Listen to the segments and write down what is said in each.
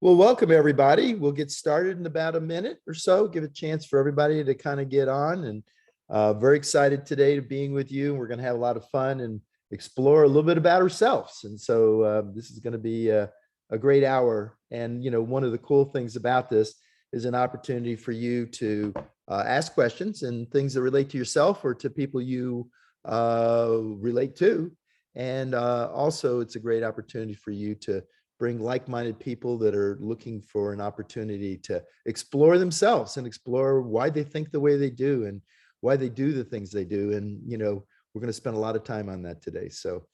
Well, welcome everybody. We'll get started in about a minute or so, give a chance for everybody to kind of get on, and very excited today to being with you. We're going to have a lot of fun and explore a little bit about ourselves. And so this is going to be a great hour. And, one of the cool things about this is an opportunity for you to ask questions and things that relate to yourself or to people you relate to. And also it's a great opportunity for you to bring like-minded people that are looking for an opportunity to explore themselves and explore why they think the way they do and why they do the things they do. And, we're going to spend a lot of time on that today. So,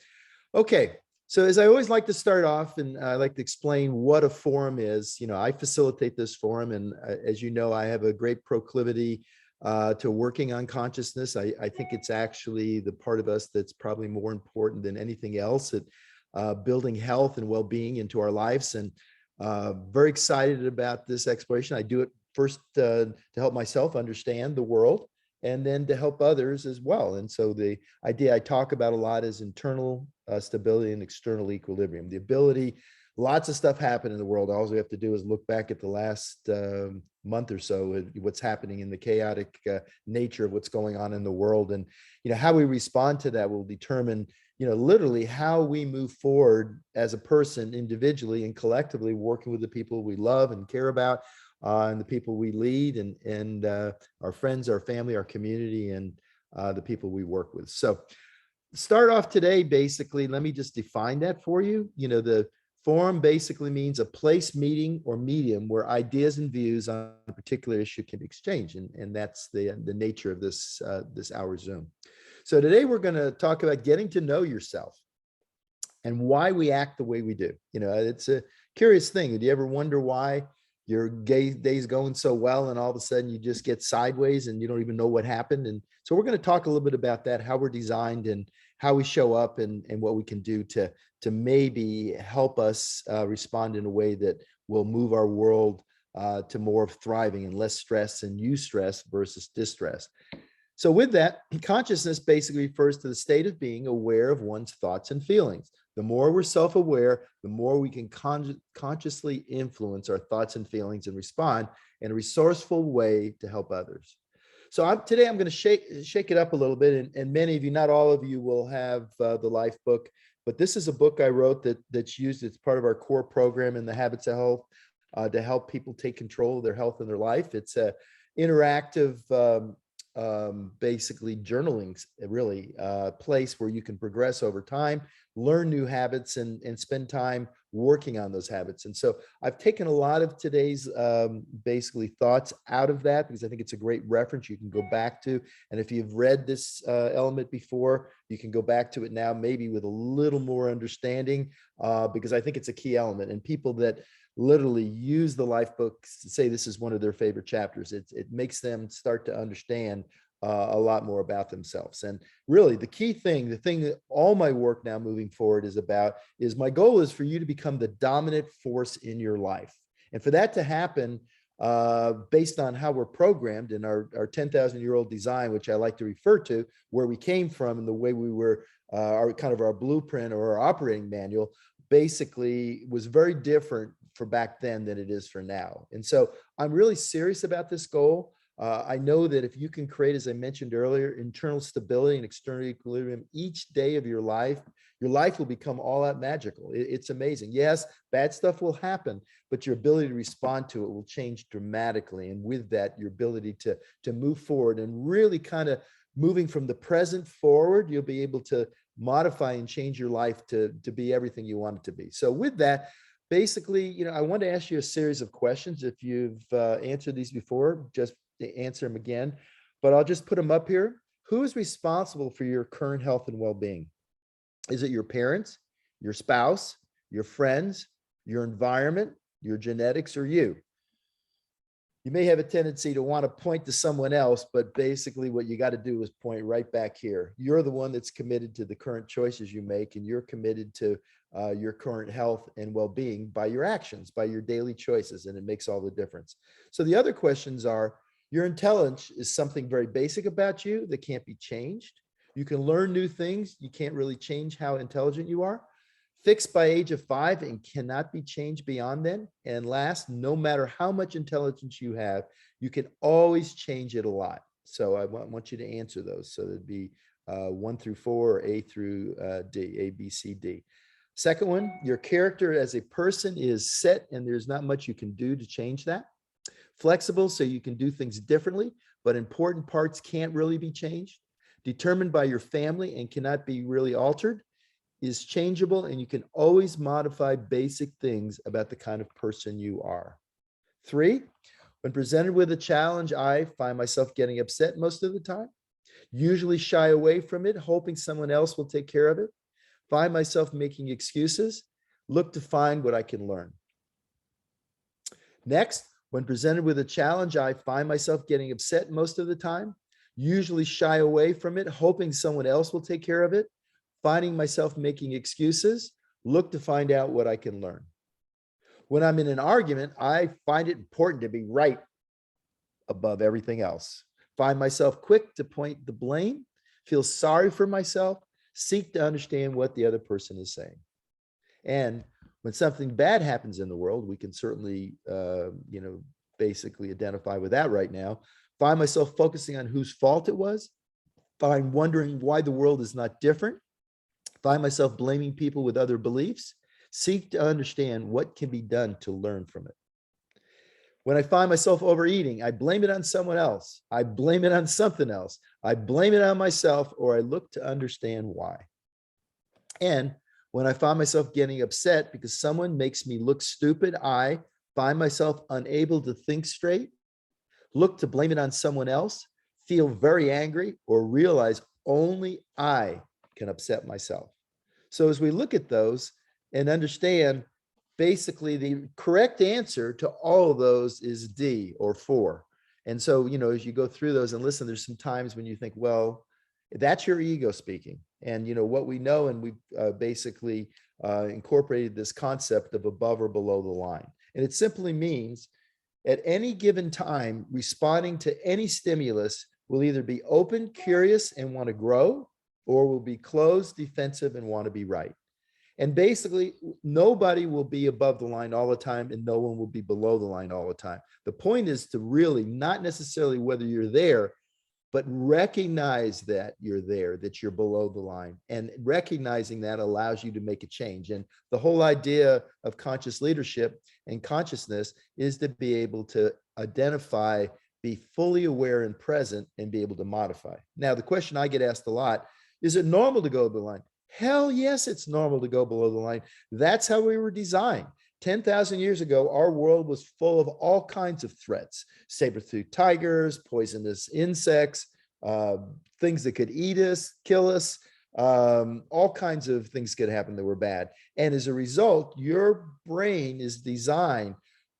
okay. So as I always like to start off, and I like to explain what a forum is. I facilitate this forum, and as you know, I have a great proclivity to working on consciousness. I think it's actually the part of us that's probably more important than anything else at building health and well-being into our lives. And very excited about this exploration. I do it first to help myself understand the world, and then to help others as well. And so the idea I talk about a lot is internal stability and external equilibrium. The ability, lots of stuff happen in the world. All we have to do is look back at the last month or so, what's happening in the chaotic nature of what's going on in the world. And, how we respond to that will determine, literally how we move forward as a person individually and collectively, working with the people we love and care about, and the people we lead, and our friends, our family, our community, and the people we work with. So start off today, basically, let me just define that for you. The forum basically means a place, meeting, or medium where ideas and views on a particular issue can be exchanged. And that's the nature of this hour Zoom. So today we're going to talk about getting to know yourself and why we act the way we do. It's a curious thing. Do you ever wonder why your day's going so well and all of a sudden you just get sideways and you don't even know what happened? And so we're going to talk a little bit about that, how we're designed and how we show up, and what we can do to maybe help us respond in a way that will move our world to more of thriving and less stress and eustress versus distress. So with that, consciousness basically refers to the state of being aware of one's thoughts and feelings. The more we're self-aware, the more we can consciously influence our thoughts and feelings and respond in a resourceful way to help others. So today I'm going to shake it up a little bit, and many of you, not all of you, will have the Life book, but this is a book I wrote that's used as part of our core program in the Habits of Health to help people take control of their health and their life. It's a interactive basically journaling, really place where you can progress over time, learn new habits, and spend time working on those habits. And so I've taken a lot of today's basically thoughts out of that because I think it's a great reference you can go back to. And if you've read this element before, you can go back to it now, maybe with a little more understanding, because I think it's a key element. And people that literally use the Life book to say this is one of their favorite chapters. It makes them start to understand a lot more about themselves. And really the key thing, the thing that all my work now moving forward is about, is my goal is for you to become the dominant force in your life. And for that to happen, based on how we're programmed in our 10,000-year-old design, which I like to refer to, where we came from and the way we were, our kind of our blueprint or our operating manual, basically was very different for back then than it is for now. And so I'm really serious about this goal. I know that if you can create, as I mentioned earlier, internal stability and external equilibrium each day of your life will become all out magical. It's amazing. Yes, bad stuff will happen, but your ability to respond to it will change dramatically. And with that, your ability to move forward and really kind of moving from the present forward, you'll be able to modify and change your life to be everything you want it to be. So with that, basically, I want to ask you a series of questions. If you've answered these before, just answer them again, but I'll just put them up here. Who is responsible for your current health and well-being? Is it your parents, your spouse, your friends, your environment, your genetics, or you? You may have a tendency to want to point to someone else, but basically what you got to do is point right back here. You're the one that's committed to the current choices you make, and you're committed to your current health and well-being by your actions, by your daily choices, and it makes all the difference. So the other questions are, your intelligence is something very basic about you that can't be changed. You can learn new things. You can't really change how intelligent you are. fixed by age of 5 and cannot be changed beyond then. And last, no matter how much intelligence you have, you can always change it a lot. So I want you to answer those. So it'd be 1 through 4 or A through D, A, B, C, D. Second one, your character as a person is set and there's not much you can do to change that. Flexible, so you can do things differently, but important parts can't really be changed. Determined by your family and cannot be really altered. Is changeable, and you can always modify basic things about the kind of person you are. 3, when presented with a challenge, I find myself getting upset most of the time. Usually shy away from it, hoping someone else will take care of it. Find myself making excuses. Look to find what I can learn. Next, when presented with a challenge, I find myself getting upset most of the time. Usually shy away from it, hoping someone else will take care of it. Finding myself making excuses, look to find out what I can learn. When I'm in an argument, I find it important to be right above everything else. Find myself quick to point the blame, feel sorry for myself, seek to understand what the other person is saying. And when something bad happens in the world, we can certainly, basically identify with that right now. Find myself focusing on whose fault it was. Find wondering why the world is not different. Find myself blaming people with other beliefs. Seek to understand what can be done to learn from it. When I find myself overeating, I blame it on someone else. I blame it on something else. I blame it on myself, or I look to understand why. And when I find myself getting upset because someone makes me look stupid, I find myself unable to think straight, look to blame it on someone else, feel very angry, or realize only I can upset myself. So as we look at those and understand, basically the correct answer to all of those is D, or 4. And so, as you go through those and listen, there's some times when you think, well, that's your ego speaking. And what we know, and we've basically incorporated this concept of above or below the line. And it simply means at any given time, responding to any stimulus will either be open, curious, and want to grow, or will be closed, defensive, and want to be right. And basically, nobody will be above the line all the time, and no one will be below the line all the time. The point is to really not necessarily whether you're there, but recognize that you're there, that you're below the line. And recognizing that allows you to make a change. And the whole idea of conscious leadership and consciousness is to be able to identify, be fully aware and present, and be able to modify. Now, the question I get asked a lot, is it normal to go below the line? Hell yes, it's normal to go below the line. That's how we were designed. 10,000 years ago, our world was full of all kinds of threats: saber-toothed tigers, poisonous insects, things that could eat us, kill us, all kinds of things could happen that were bad. And as a result, your brain is designed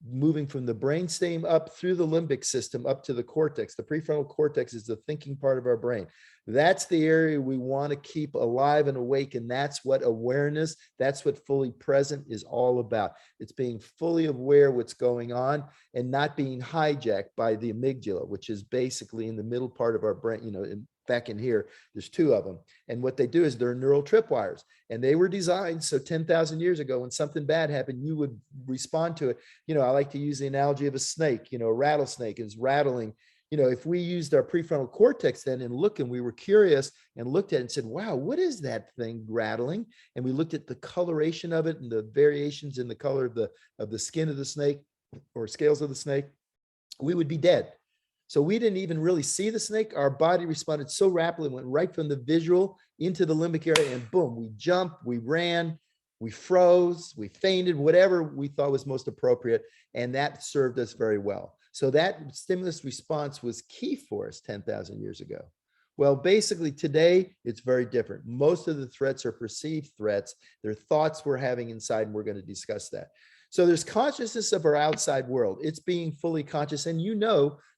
moving from the brainstem up through the limbic system up to the cortex. The prefrontal cortex is the thinking part of our brain. That's the area we want to keep alive and awake. And that's what awareness, that's what fully present is all about. It's being fully aware what's going on and not being hijacked by the amygdala, which is basically in the middle part of our brain, back in here, there's 2 of them. And what they do is they're neural tripwires, and they were designed so 10,000 years ago, when something bad happened, you would respond to it. I like to use the analogy of a snake. A rattlesnake is rattling. If we used our prefrontal cortex then and we were curious and looked at it and said, wow, what is that thing rattling? And we looked at the coloration of it and the variations in the color of the skin of the snake or scales of the snake, we would be dead. So we didn't even really see the snake. Our body responded so rapidly, went right from the visual into the limbic area, and boom, we jumped, we ran, we froze, we fainted, whatever we thought was most appropriate. And that served us very well. So that stimulus response was key for us 10,000 years ago. Well, basically today, it's very different. Most of the threats are perceived threats. They're thoughts we're having inside, and we're going to discuss that. So there's consciousness of our outside world. It's being fully conscious. And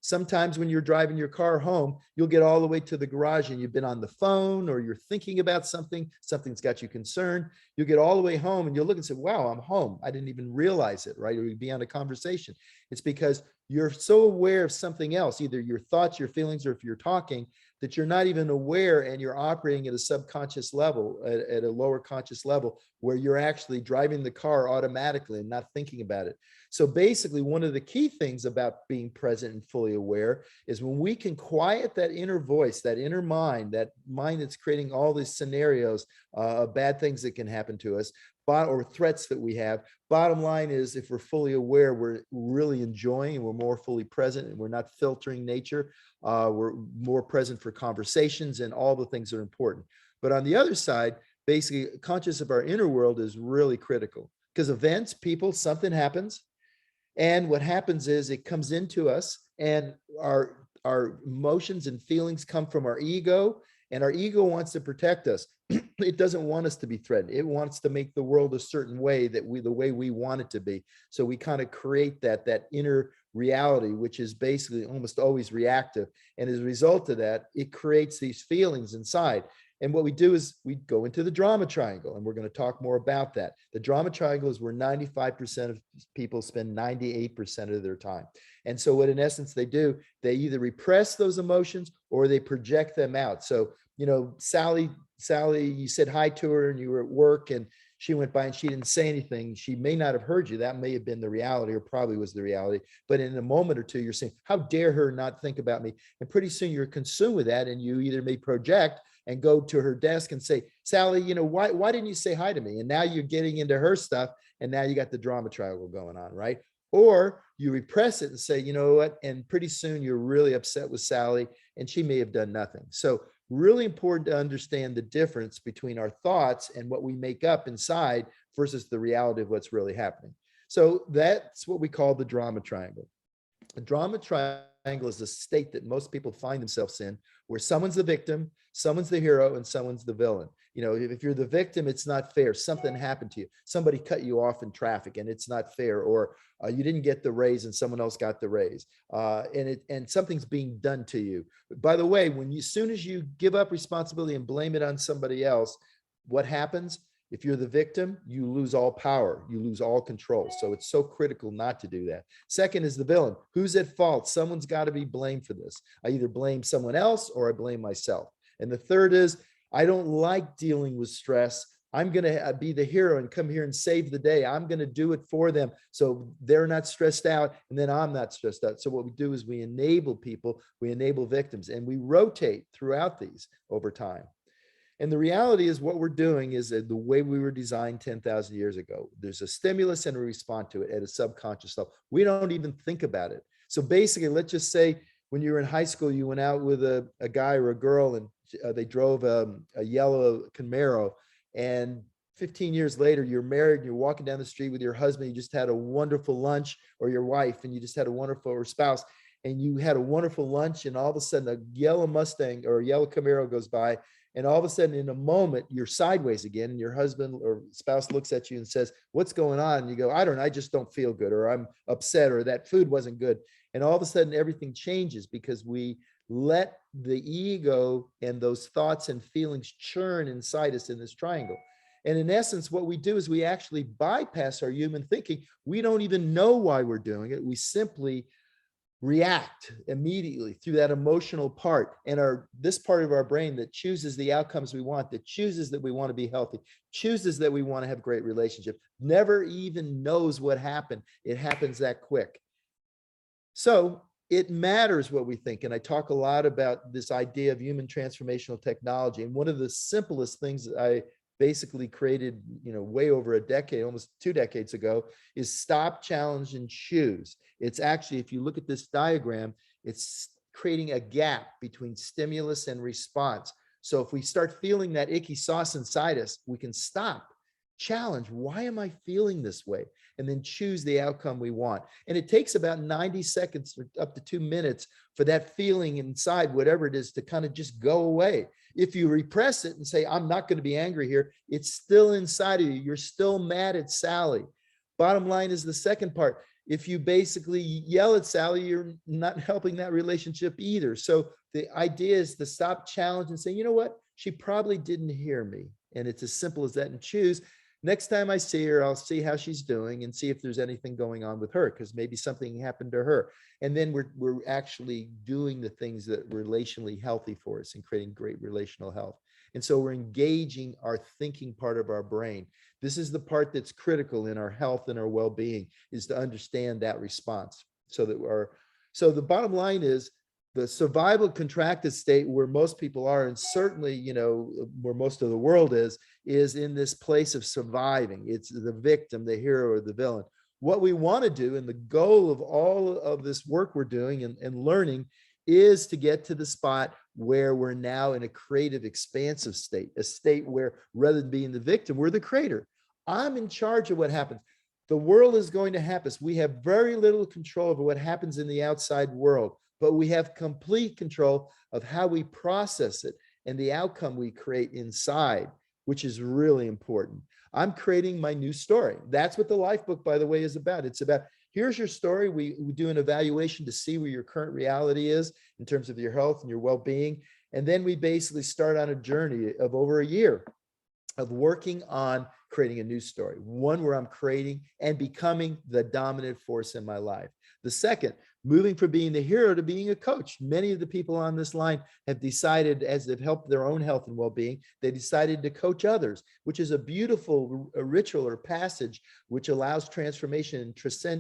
Sometimes when you're driving your car home, you'll get all the way to the garage and you've been on the phone or you're thinking about something, something's got you concerned. You'll get all the way home and you'll look and say, wow, I'm home. I didn't even realize it, right? Or you'd be on a conversation. It's because you're so aware of something else, either your thoughts, your feelings, or if you're talking, that you're not even aware and you're operating at a subconscious level, at a lower conscious level, where you're actually driving the car automatically and not thinking about it. So basically, one of the key things about being present and fully aware is when we can quiet that inner voice, that inner mind, that mind that's creating all these scenarios of bad things that can happen to us, or threats that we have. Bottom line is, if we're fully aware, we're really enjoying and we're more fully present and we're not filtering nature. We're more present for conversations and all the things that are important. But on the other side, basically conscious of our inner world is really critical, because events, people, something happens. And what happens is it comes into us, and our emotions and feelings come from our ego, and our ego wants to protect us. It doesn't want us to be threatened. It wants to make the world a certain way, the way we want it to be. So we kind of create that inner reality, which is basically almost always reactive. And as a result of that, it creates these feelings inside. And what we do is we go into the drama triangle, and we're going to talk more about that. The drama triangle is where 95% of people spend 98% of their time. And so what in essence they do, they either repress those emotions or they project them out. So, Sally, you said hi to her and you were at work and she went by and she didn't say anything. She may not have heard you. That may have been the reality, or probably was the reality. But in a moment or two, you're saying, how dare her not think about me? And pretty soon you're consumed with that, and you either may project and go to her desk and say, Sally, why didn't you say hi to me? And now you're getting into her stuff, and now you got the drama triangle going on, right? Or you repress it and say, you know what? And pretty soon you're really upset with Sally, and she may have done nothing. So really important to understand the difference between our thoughts and what we make up inside versus the reality of what's really happening. So that's what we call the drama triangle. The drama triangle is a state that most people find themselves in, where someone's the victim, someone's the hero, and someone's the villain. If you're the victim, it's not fair. Something happened to you. Somebody cut you off in traffic and it's not fair. Or you didn't get the raise and someone else got the raise. And something's being done to you. By the way, as soon as you give up responsibility and blame it on somebody else, what happens? If you're the victim, you lose all power, you lose all control. So it's so critical not to do that. Second is the villain. Who's at fault? Someone's got to be blamed for this. I either blame someone else or I blame myself. And the third is, I don't like dealing with stress. I'm going to be the hero and come here and save the day. I'm going to do it for them so they're not stressed out, and then I'm not stressed out. So what we do is we enable people, we enable victims, and we rotate throughout these over time. And the reality is, what we're doing is the way we were designed 10,000 years ago. There's a stimulus and a response to it at a subconscious level. We don't even think about it. So basically, let's just say when you were in high school, you went out with a guy or a girl, and they drove a yellow Camaro, and 15 years later, you're married and you're walking down the street with your husband. You just had a wonderful lunch, or your wife, and you just had a wonderful, or spouse, and you had a wonderful lunch, and all of a sudden a yellow Mustang or a yellow Camaro goes by, and all of a sudden in a moment you're sideways again, and your husband or spouse looks at you and says, what's going on? And you go, I don't know, I just don't feel good, or I'm upset, or that food wasn't good. And all of a sudden everything changes, because we let the ego and those thoughts and feelings churn inside us in this triangle. And in essence, what we do is we actually bypass our human thinking. We don't even know why we're doing it. We simply react immediately through that emotional part, and this part of our brain that chooses the outcomes we want, that chooses that we want to be healthy, chooses that we want to have great relationships, never even knows what happened. It happens that quick. So it matters what we think. And I talk a lot about this idea of human transformational technology. And one of the simplest things that I basically created, way over a decade, almost 2 decades ago, is stop, challenge, and choose. It's actually, if you look at this diagram, it's creating a gap between stimulus and response. So if we start feeling that icky sauce inside us, we can stop, challenge, why am I feeling this way? And then choose the outcome we want. And it takes about 90 seconds or up to 2 minutes for that feeling inside, whatever it is, to kind of just go away. If you repress it and say, I'm not going to be angry here, it's still inside of you. You're still mad at Sally. Bottom line is the second part. If you basically yell at Sally, you're not helping that relationship either. So the idea is to stop challenge and say, you know what? She probably didn't hear me. And it's as simple as that. And choose, next time I see her, I'll see how she's doing and see if there's anything going on with her, because maybe something happened to her. And then we're actually doing the things that are relationally healthy for us and creating great relational health. And so we're engaging our thinking part of our brain. This is the part that's critical in our health and our well-being, is to understand that response. So the bottom line is, the survival contracted state where most people are, and certainly, where most of the world is in this place of surviving. It's the victim, the hero, or the villain. What we want to do, and the goal of all of this work we're doing and learning, is to get to the spot where we're now in a creative, expansive state, a state where rather than being the victim, we're the creator. I'm in charge of what happens. The world is going to happen. We have very little control over what happens in the outside world, but we have complete control of how we process it and the outcome we create inside, which is really important. I'm creating my new story. That's what the life book, by the way, is about. It's about, here's your story. We do an evaluation to see where your current reality is in terms of your health and your well-being. And then we basically start on a journey of over a year of working on creating a new story, one where I'm creating and becoming the dominant force in my life. The second, moving from being the hero to being a coach. Many of the people on this line have decided, as they've helped their own health and well-being, they decided to coach others, which is a beautiful ritual or passage which allows transformation and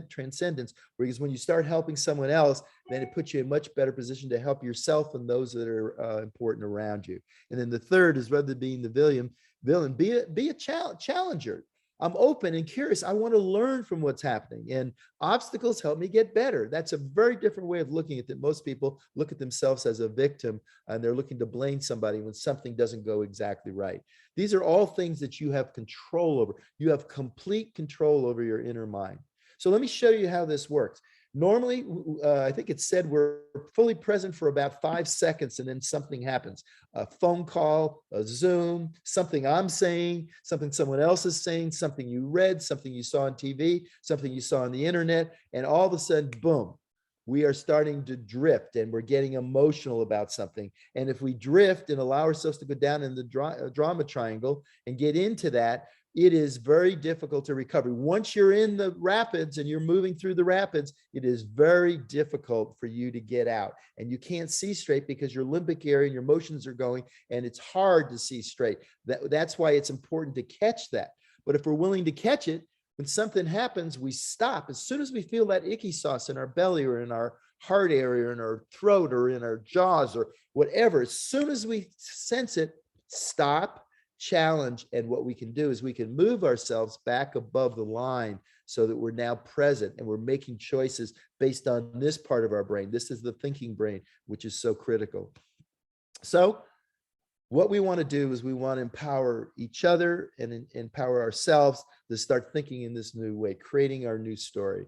transcendence. Because when you start helping someone else, then it puts you in a much better position to help yourself and those that are important around you. And then the third is, rather than being the villain, be a challenger. I'm open and curious. I want to learn from what's happening, and obstacles help me get better. That's a very different way of looking at it. Most people look at themselves as a victim, and they're looking to blame somebody when something doesn't go exactly right. These are all things that you have control over. You have complete control over your inner mind. So let me show you how this works. Normally, I think it's said we're fully present for about 5 seconds and then something happens. A phone call, a Zoom, something I'm saying, something someone else is saying, something you read, something you saw on TV, something you saw on the internet, and all of a sudden, boom, we are starting to drift and we're getting emotional about something. And if we drift and allow ourselves to go down in the drama triangle and get into that, it is very difficult to recover. Once you're in the rapids and you're moving through the rapids, it is very difficult for you to get out. And you can't see straight because your limbic area and your emotions are going, and it's hard to see straight. That's why it's important to catch that. But if we're willing to catch it, when something happens, we stop. As soon as we feel that icky sauce in our belly or in our heart area or in our throat or in our jaws or whatever, as soon as we sense it, stop, challenge. And what we can do is we can move ourselves back above the line so that we're now present and we're making choices based on this part of our brain. This is the thinking brain, which is so critical. So what we want to do is we want to empower each other and empower ourselves to start thinking in this new way, creating our new story.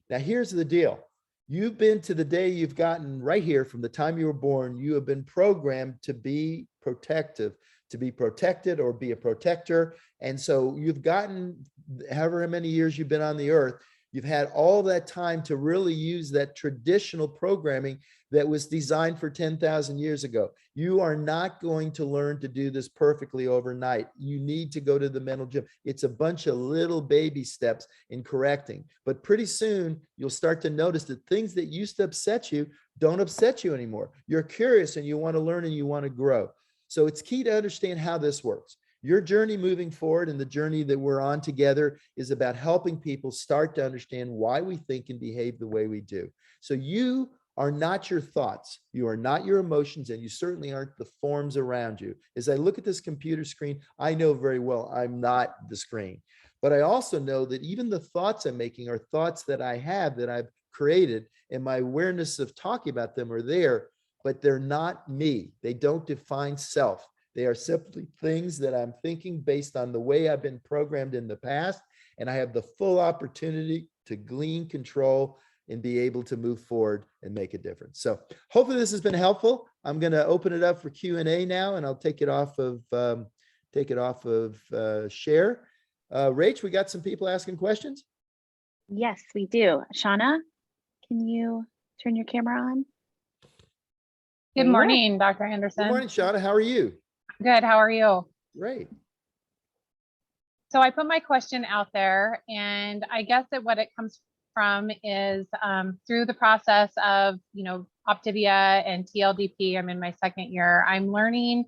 Now, here's the deal. You've been to the day you've gotten right here from the time you were born, you have been programmed to be protective, to be protected or be a protector. And so you've gotten, however many years you've been on the earth, you've had all that time to really use that traditional programming that was designed for 10,000 years ago. You are not going to learn to do this perfectly overnight. You need to go to the mental gym. It's a bunch of little baby steps in correcting. But pretty soon, you'll start to notice that things that used to upset you don't upset you anymore. You're curious and you want to learn and you want to grow. So it's key to understand how this works. Your journey moving forward and the journey that we're on together is about helping people start to understand why we think and behave the way we do. So you are not your thoughts, you are not your emotions, and you certainly aren't the forms around you. As I look at this computer screen, I know very well I'm not the screen. But I also know that even the thoughts I'm making are thoughts that I have, that I've created, and my awareness of talking about them are there, but they're not me. They don't define self. They are simply things that I'm thinking based on the way I've been programmed in the past, and I have the full opportunity to glean control and be able to move forward and make a difference. So hopefully this has been helpful. I'm going to open it up for Q&A now, and I'll take it off of share. Rach, we got some people asking questions. Yes, we do. Shauna, can you turn your camera on? Good There you are. morning, Dr. Good Anderson. morning, Shauna. How are you? Good, how are you? Great. So I put my question out there, and I guess that what it comes from is through the process of, Optivia and TLDP, I'm in my second year, I'm learning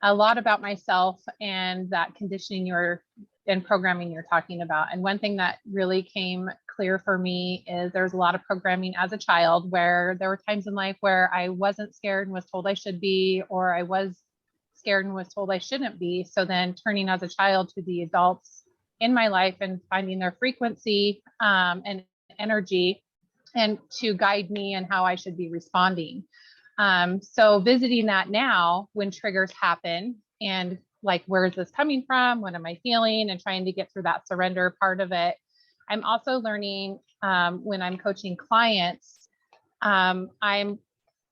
a lot about myself and that conditioning and programming you're talking about. And one thing that really came clear for me is there's a lot of programming as a child where there were times in life where I wasn't scared and was told I should be, or I was scared and was told I shouldn't be. So then turning as a child to the adults in my life and finding their frequency and energy and to guide me and how I should be responding. So visiting that now when triggers happen and like, where is this coming from? What am I feeling? And trying to get through that surrender part of it. I'm also learning when I'm coaching clients, I'm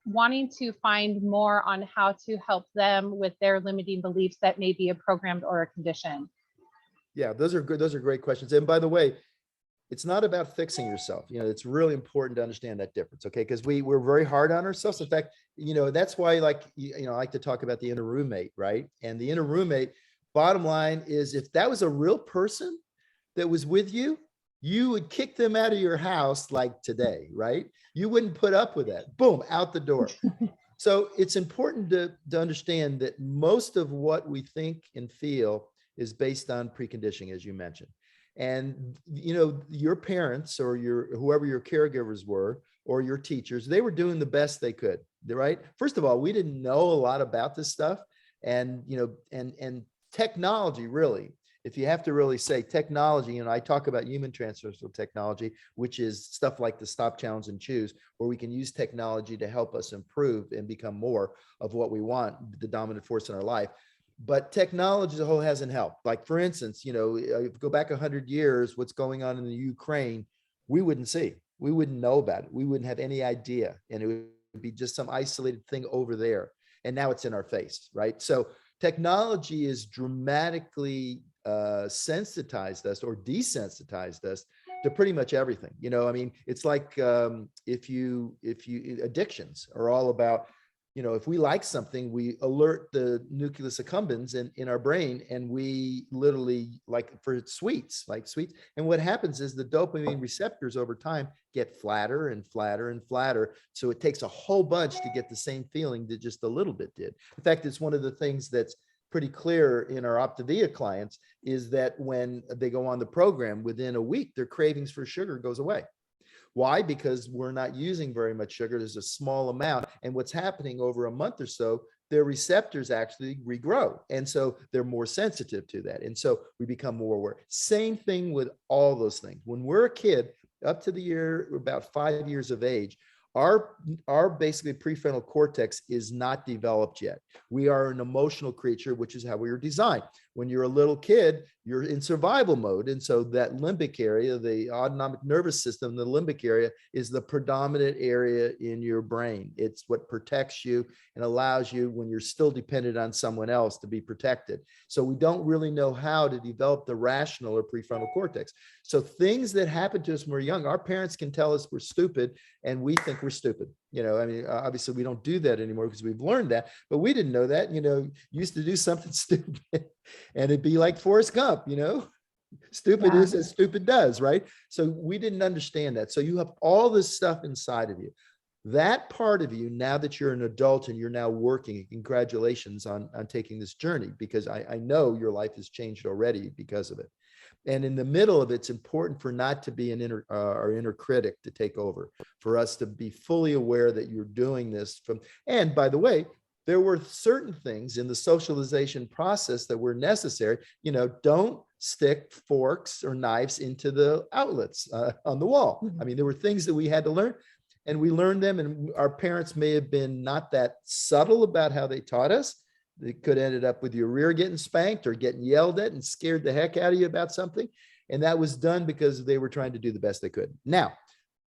wanting to find more on how to help them with their limiting beliefs that may be a programmed or a condition. Yeah, those are good. Those are great questions. And by the way, it's not about fixing yourself. It's really important to understand that difference. Okay. Because we're very hard on ourselves. In fact, that's why I like to talk about the inner roommate, right? And the inner roommate, bottom line is, if that was a real person that was with you, you would kick them out of your house like today, right? You wouldn't put up with that. Boom, out the door. So it's important to understand that most of what we think and feel is based on preconditioning, as you mentioned. And, your parents or whoever your caregivers were, or your teachers, they were doing the best they could, right? First of all, we didn't know a lot about this stuff. And, and technology, really, if you have to really say technology, I talk about human transversal technology, which is stuff like the stop, challenge, and choose, where we can use technology to help us improve and become more of what we want, the dominant force in our life. But technology as a whole hasn't helped. Like, for instance, go back 100 years, what's going on in the Ukraine, we wouldn't see, we wouldn't know about it. We wouldn't have any idea. And it would be just some isolated thing over there. And now it's in our face, right? So technology is dramatically sensitized us or desensitized us to pretty much everything. It's like if you addictions are all about, if we like something, we alert the nucleus accumbens in our brain, and we literally, like for sweets. And what happens is the dopamine receptors over time get flatter and flatter and flatter. So it takes a whole bunch to get the same feeling that just a little bit did. In fact, it's one of the things that's pretty clear in our Optivia clients is that when they go on the program, within a week, their cravings for sugar goes away. Why? Because we're not using very much sugar. There's a small amount. And what's happening over a month or so, their receptors actually regrow. And so they're more sensitive to that. And so we become more aware. Same thing with all those things. When we're a kid, up to the year, about 5 years of age, our basically prefrontal cortex is not developed yet. We are an emotional creature, which is how we were designed. When you're a little kid, you're in survival mode. And so that limbic area, the autonomic nervous system, the limbic area, is the predominant area in your brain. It's what protects you and allows you, when you're still dependent on someone else, to be protected. So we don't really know how to develop the rational or prefrontal cortex. So things that happen to us when we're young, our parents can tell us we're stupid, and we think we're stupid. Obviously we don't do that anymore because we've learned that, but we didn't know that. Used to do something stupid and it'd be like Forrest Gump, stupid is as stupid does, right? So we didn't understand that. So you have all this stuff inside of you. That part of you, now that you're an adult and you're now working, congratulations on taking this journey, because I know your life has changed already because of it. And in the middle of it, it's important for not to be our inner critic to take over, for us to be fully aware that you're doing this and by the way, there were certain things in the socialization process that were necessary. Don't stick forks or knives into the outlets on the wall. There were things that we had to learn, and we learned them, and our parents may have been not that subtle about how they taught us. They could have ended up with your rear getting spanked or getting yelled at and scared the heck out of you about something. And that was done because they were trying to do the best they could. Now,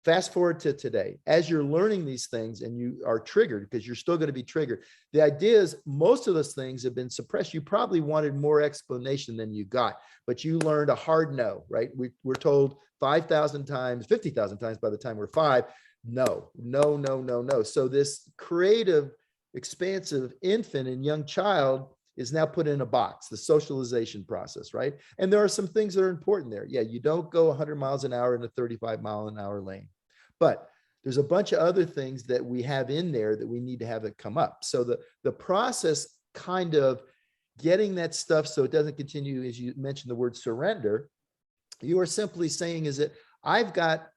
Fast forward to today, as you're learning these things and you are triggered, because you're still going to be triggered. The idea is most of those things have been suppressed. You probably wanted more explanation than you got, but you learned a hard no, right? We're told 5,000 times, 50,000 times by the time we're 5, no, no, no, no, no. So this creative, expansive infant and young child is now put in a box, the socialization process, right? And there are some things that are important there. Yeah, you don't go 100 miles an hour in a 35-mile-an-hour lane. But there's a bunch of other things that we have in there that we need to have it come up. So the process kind of getting that stuff so it doesn't continue, as you mentioned the word surrender, you are simply saying is that I've got,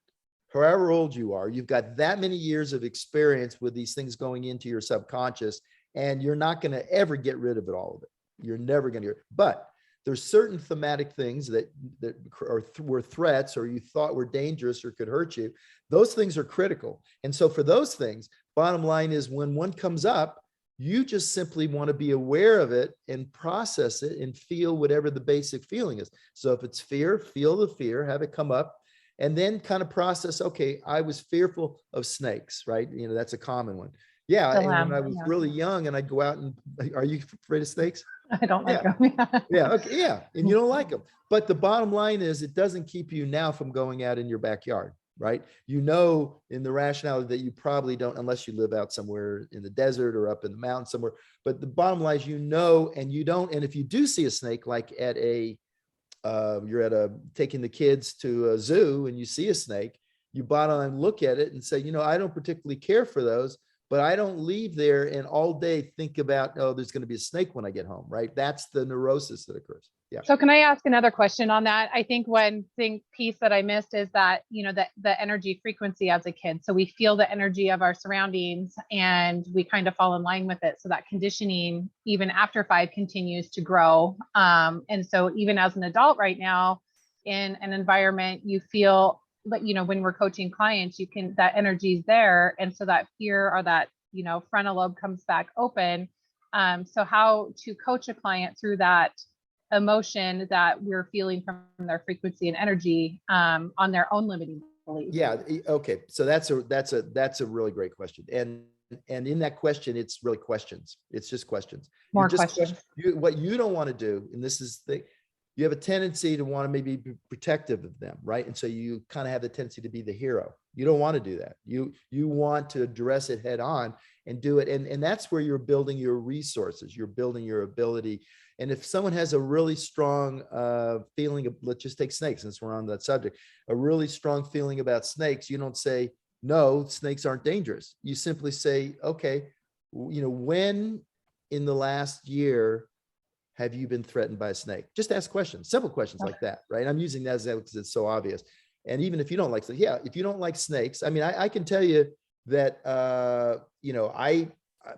however old you are, you've got that many years of experience with these things going into your subconscious, and you're not going to ever get rid of it, all of it. You're never going to, but there's certain thematic things that were threats or you thought were dangerous or could hurt you. Those things are critical. And so for those things, bottom line is when one comes up, you just simply want to be aware of it and process it and feel whatever the basic feeling is. So if it's fear, feel the fear, have it come up, and then kind of process, okay, I was fearful of snakes, right? You know, that's a common one. Yeah. Still And am, when I was yeah. really young and I'd go out and, are you afraid of snakes? I don't like Yeah. them. Yeah. Okay. Yeah. And you don't like them. But the bottom line is it doesn't keep you now from going out in your backyard, right? You know, in the rationality that you probably don't, unless you live out somewhere in the desert or up in the mountains somewhere. But the bottom line is, you know, and you don't. And if you do see a snake, like at you're at taking the kids to a zoo and you see a snake, you bottom line look at it and say, you know, I don't particularly care for those, but I don't leave there and all day think about, oh, there's going to be a snake when I get home, right? That's the neurosis that occurs. Yeah. So can I ask another question on that? I think one piece that I missed is that, you know, the energy frequency as a kid. So we feel the energy of our surroundings and we kind of fall in line with it. So that conditioning, even after 5, continues to grow. And so even as an adult right now in an environment, you feel that, you know, when we're coaching clients, that energy's there. And so that fear or that, you know, frontal lobe comes back open. So how to coach a client through that emotion that we're feeling from their frequency and energy on their own limiting beliefs. Yeah. Okay. So that's a really great question. And in that question, it's really questions. It's just questions. More questions. What you don't want to do, and this is you have a tendency to want to maybe be protective of them, right? And so you kind of have the tendency to be the hero. You don't want to do that. You want to address it head on and do it. And that's where you're building your resources. You're building your ability. And if someone has a really strong feeling of, let's just take snakes, since we're on that subject, a really strong feeling about snakes, you don't say, no, snakes aren't dangerous. You simply say, okay, you know, when in the last year have you been threatened by a snake? Just ask questions, simple questions like that, right? I'm using that because it's so obvious. And even if you don't like snakes, yeah, if you don't like snakes, I mean, I can tell you that, you know,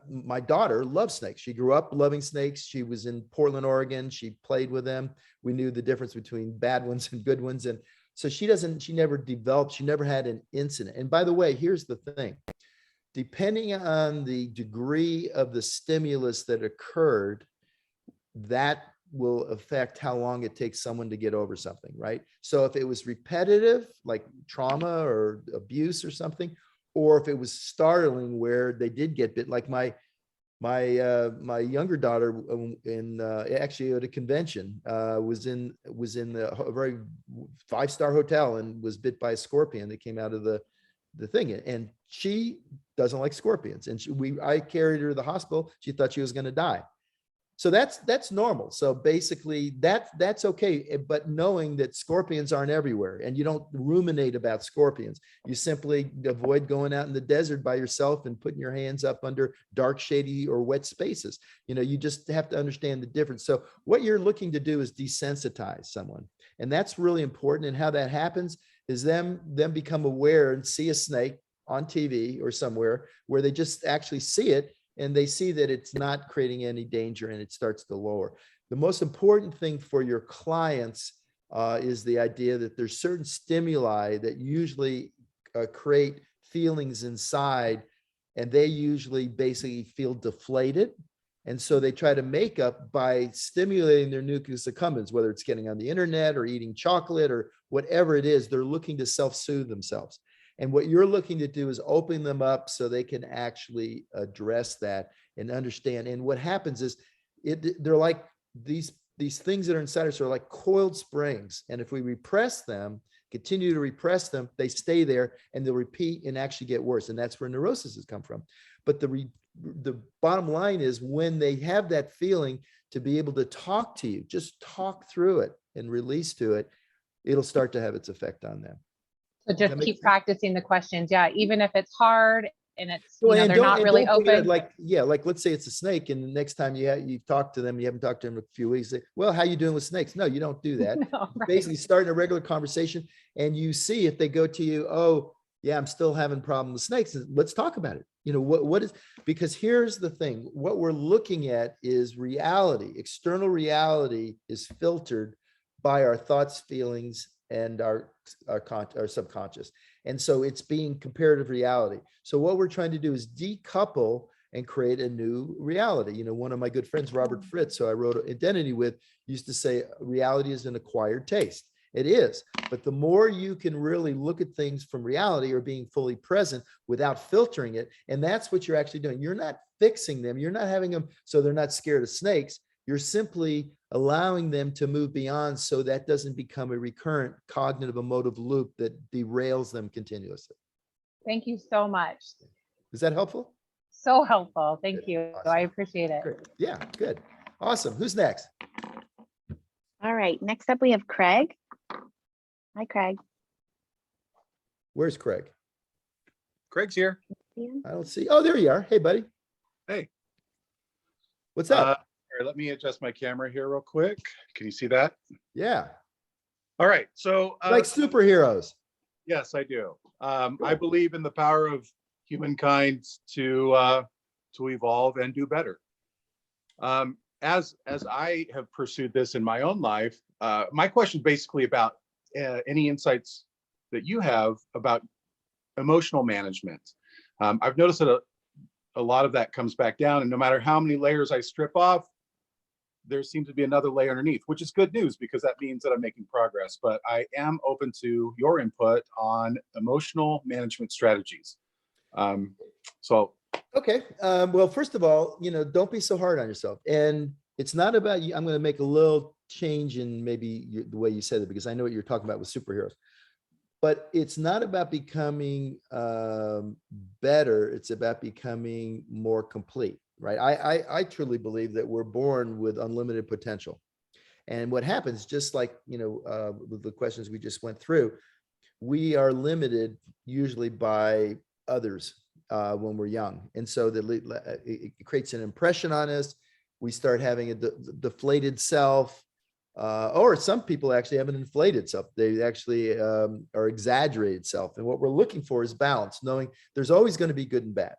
my daughter loves snakes. She grew up loving snakes. She was in Portland, Oregon. She played with them. We knew the difference between bad ones and good ones. And so she never developed, she never had an incident. And by the way, here's the thing. Depending on the degree of the stimulus that occurred, that will affect how long it takes someone to get over something, right? So if it was repetitive, like trauma or abuse or something, or if it was startling where they did get bit, like my younger daughter actually at a convention was in a very 5-star hotel and was bit by a scorpion that came out of the thing, and she doesn't like scorpions, and I carried her to the hospital. She thought she was going to die. So that's normal. So basically that's okay. But knowing that scorpions aren't everywhere and you don't ruminate about scorpions, you simply avoid going out in the desert by yourself and putting your hands up under dark, shady or wet spaces. You know, you just have to understand the difference. So what you're looking to do is desensitize someone. And that's really important. And how that happens is them become aware and see a snake on TV or somewhere where they just actually see it. And they see that it's not creating any danger and it starts to lower. The most important thing for your clients is the idea that there's certain stimuli that usually create feelings inside, and they usually basically feel deflated. And so they try to make up by stimulating their nucleus accumbens, whether it's getting on the internet or eating chocolate or whatever it is, they're looking to self-soothe themselves. And what you're looking to do is open them up so they can actually address that and understand. And what happens is they're like these things that are inside us are like coiled springs. And if we repress them, continue to repress them, they stay there and they'll repeat and actually get worse. And that's where neurosis has come from. But the bottom line is when they have that feeling, to be able to talk to you, just talk through it and release to it, it'll start to have its effect on them. So just keep practicing the questions. Yeah. Even if it's hard and it's, Well, they're not really open. Like let's say it's a snake, and the next time you talk to them, you haven't talked to them in a few weeks, say, well, how you doing with snakes? No, you don't do that. No, right. Basically starting a regular conversation, and you see if they go to you, oh yeah, I'm still having problems with snakes. Let's talk about it. What is, because here's the thing, what we're looking at is reality. External reality is filtered by our thoughts, feelings, and our subconscious. And so it's being comparative reality. So what we're trying to do is decouple and create a new reality. One of my good friends, Robert Fritz, who I wrote Identity with, used to say reality is an acquired taste. It is, but the more you can really look at things from reality or being fully present without filtering it, and that's what you're actually doing. You're not fixing them. You're not having them so they're not scared of snakes. You're simply allowing them to move beyond so that doesn't become a recurrent cognitive emotive loop that derails them continuously. Thank you so much. Is that helpful? So helpful. Thank you. Awesome. I appreciate it. Great. Yeah, good. Awesome. Who's next? All right, next up we have Craig. Hi, Craig. Where's Craig? Craig's here. I don't see. Oh, there you are. Hey, buddy. Hey. What's up? All right, let me adjust my camera here real quick. Can you see that? Yeah. All right. So Like superheroes. yes, I do. I believe in the power of humankind to evolve and do better. As I have pursued this in my own life, my question is basically about any insights that you have about emotional management. I've noticed that a lot of that comes back down, and no matter how many layers I strip off, there seems to be another layer underneath, which is good news because that means that I'm making progress. But I am open to your input on emotional management strategies. Okay. Well, first of all, don't be so hard on yourself. And it's not about you. I'm going to make a little change in maybe the way you said it, because I know what you're talking about with superheroes. But it's not about becoming better. It's about becoming more complete, right? I truly believe that we're born with unlimited potential. And what happens, just like, with the questions we just went through, we are limited usually by others when we're young. And so it creates an impression on us. We start having a deflated self, or some people actually have an inflated self. They actually are exaggerated self. And what we're looking for is balance, knowing there's always going to be good and bad.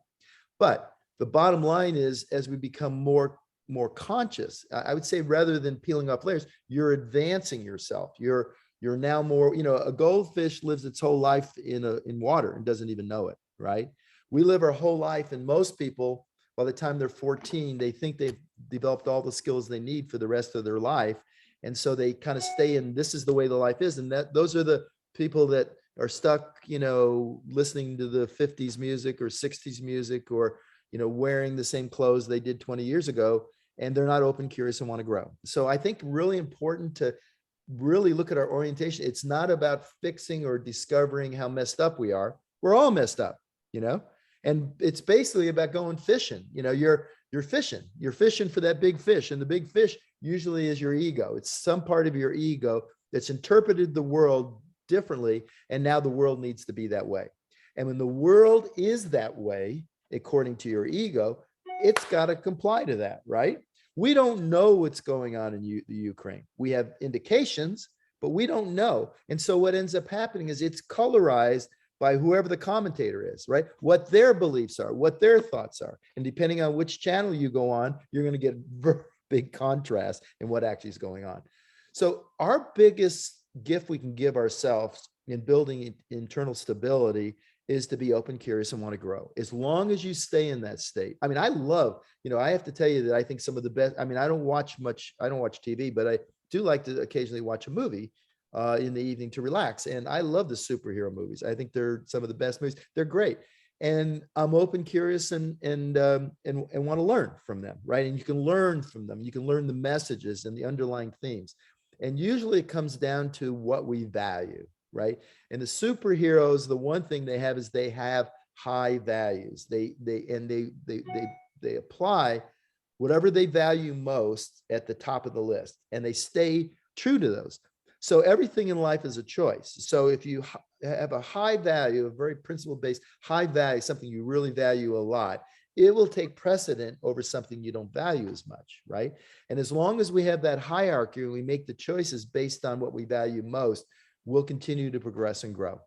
But the bottom line is, as we become more conscious, I would say, rather than peeling off layers, you're advancing yourself. You're now more, a goldfish lives its whole life in water and doesn't even know it, right? We live our whole life, and most people, by the time they're 14, they think they've developed all the skills they need for the rest of their life. And so they kind of stay in, this is the way the life is. And those are the people that are stuck, listening to the 50s music or 60s music, or, wearing the same clothes they did 20 years ago, and they're not open, curious, and want to grow. So I think really important to really look at our orientation. It's not about fixing or discovering how messed up we are. We're all messed up, and it's basically about going fishing. You're fishing for that big fish, and the big fish usually is your ego. It's some part of your ego that's interpreted the world differently, and now the world needs to be that way. And when the world is that way, according to your ego, it's got to comply to that, right? We don't know what's going on in the Ukraine. We have indications, but we don't know. And so what ends up happening is it's colorized by whoever the commentator is, right? What their beliefs are, what their thoughts are. And depending on which channel you go on, you're going to get very big contrast in what actually is going on. So our biggest gift we can give ourselves in building internal stability is to be open, curious, and want to grow. As long as you stay in that state. I mean, I love, I have to tell you that I think some of the best, I don't watch TV, but I do like to occasionally watch a movie. in the evening to relax. And I love the superhero movies. I think they're some of the best movies. They're great. And I'm open, curious, and want to learn from them, right? And you can learn from them. You can learn the messages and the underlying themes. And usually it comes down to what we value, right? And the superheroes, the one thing they have is they have high values. They apply whatever they value most at the top of the list, and they stay true to those. So everything in life is a choice. So if you have a high value, a very principle-based high value, something you really value a lot, it will take precedent over something you don't value as much, right? And as long as we have that hierarchy and we make the choices based on what we value most, we'll continue to progress and grow.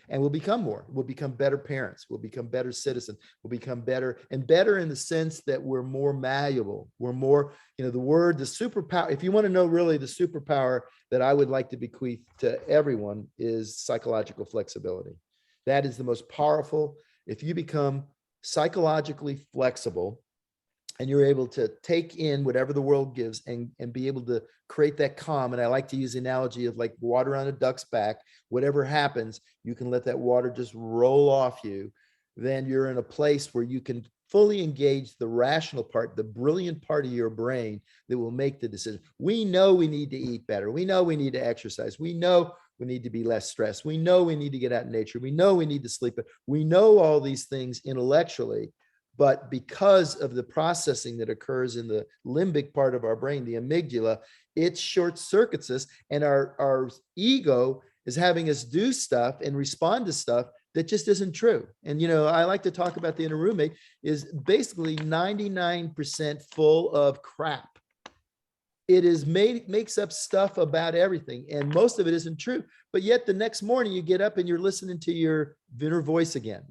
And we'll become more. We'll become better parents. We'll become better citizens. We'll become better, and better in the sense that we're more malleable. We're more, the superpower, if you want to know really the superpower that I would like to bequeath to everyone, is psychological flexibility. That is the most powerful. If you become psychologically flexible and you're able to take in whatever the world gives and be able to create that calm. And I like to use the analogy of like water on a duck's back. Whatever happens, you can let that water just roll off you. Then you're in a place where you can fully engage the rational part, the brilliant part of your brain that will make the decision. We know we need to eat better. We know we need to exercise. We know we need to be less stressed. We know we need to get out in nature. We know we need to sleep. We know all these things intellectually. But because of the processing that occurs in the limbic part of our brain, the amygdala, it short circuits us, and our ego is having us do stuff and respond to stuff that just isn't true. And, I like to talk about the inner roommate is basically 99% full of crap. It is makes up stuff about everything, and most of it isn't true. But yet the next morning you get up and you're listening to your inner voice again.